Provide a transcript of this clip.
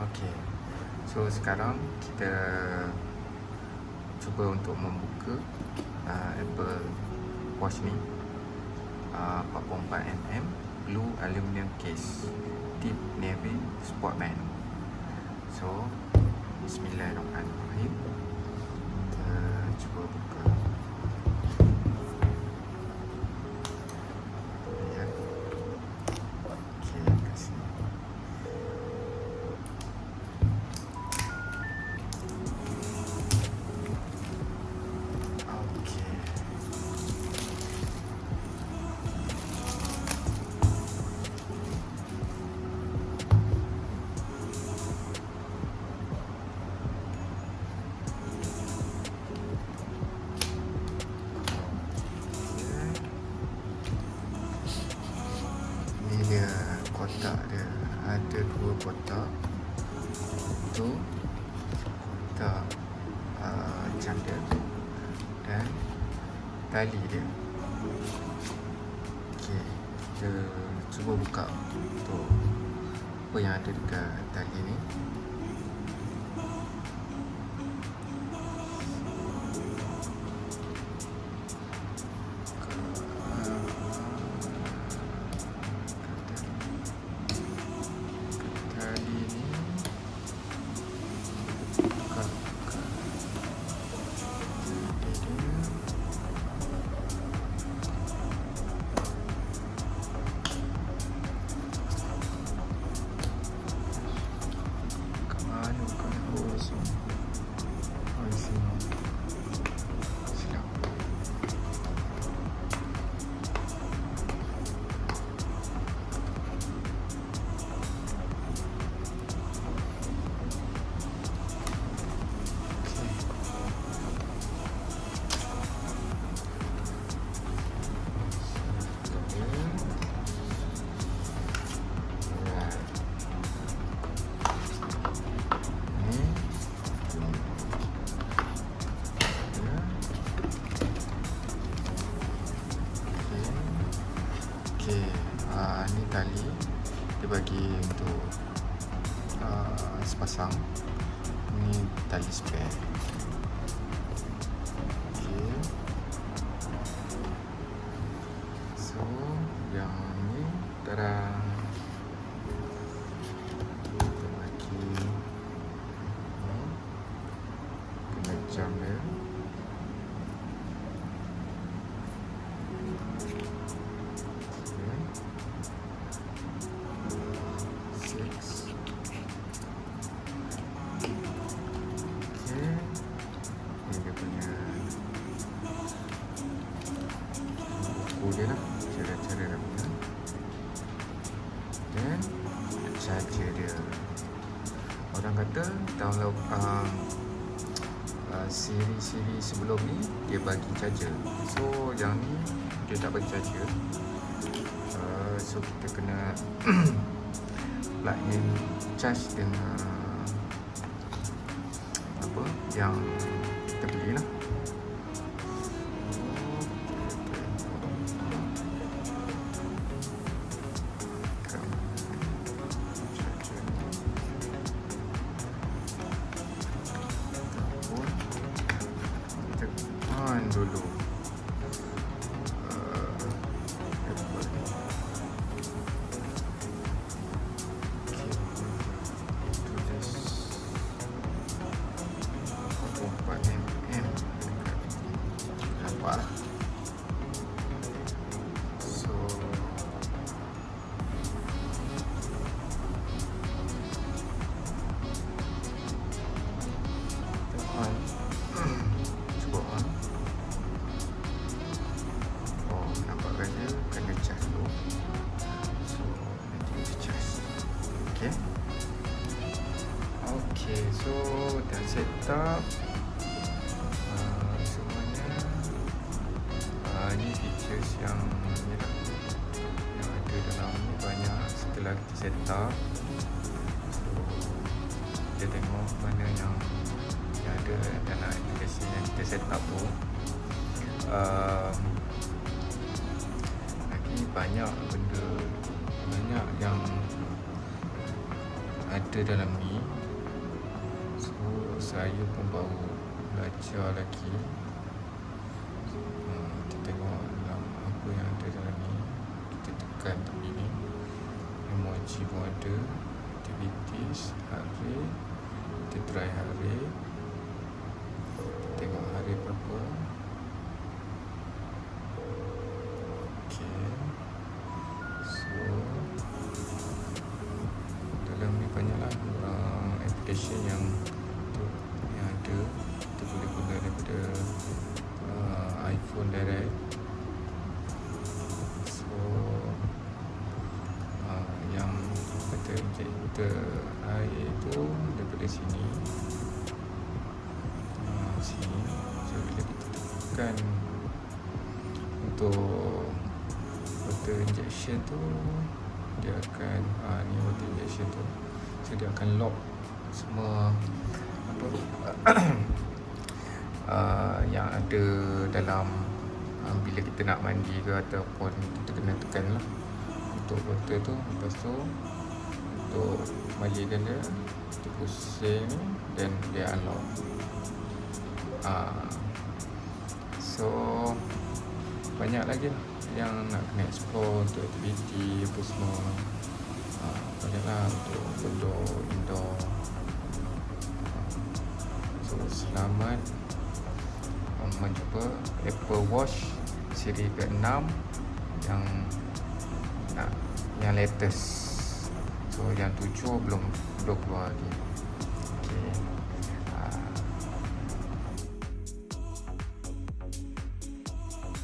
Okey. So sekarang kita cuba untuk membuka Apple Watch ni, 44mm blue aluminium case, Deep Navy Sportman. So bismillahirrahmanirrahim. Kita cuba buka. Ya. Okey, kat sini. Okey. Ni dia kotak dia, ada 2 kotak. Tu kotak canda dan tali dia. Okey, kita cuba buka untuk apa yang ada dekat tali ni. Tali ni buka. Kemana bukan? Oh, sini. Oh, di sini. Silap. Ni tali dia bagi untuk sepasang. Ni tali spare. Okey. So yang ni terang bagi kena jam dia. Dia lah cara-cara dia punya, dan charger dia. Orang kata tahun siri-siri sebelum ni dia bagi charger, so yang ni dia tak bagi charger. So kita kena plug in charge dengan apa yang kita beli lah. Dulu nampak. So on. Cuba on. Dia kena charge dulu. So nanti kita charge. Okay. Okay, so dah set up semuanya. Ni features yang ni lah, yang ada dalam ni banyak. Setelah kita set up, so kita tengok mana yang ada dalam aplikasi yang kita set up tu. Banyak benda, banyak yang ada dalam ni. So saya pun baru belajar lagi. Kita tengok dalam apa yang ada dalam ni. Kita tekan tepi ni, emoji pun ada, activities, hari. Kita try hari, tengok hari berapa. Okay, so dalam ni banyaklah application yang ada. Kita boleh guna daripada iPhone direct. So yang kata kita air tu daripada sini, sini. So bila kita tekan untuk water injection tu, dia akan ni water injection tu, so dia akan lock semua apa yang ada dalam bila kita nak mandi ke ataupun kita kena tekan lah untuk water tu. Lepas tu untuk balikkan dia, kita pusing dan dia unlock. So banyak lagi lah yang nak kena explore untuk aktiviti apa semua. Banyaklah untuk indoor. So selamat mencuba Apple Watch siri ke-6 yang latest. So yang 7 belum keluar lagi. Okay.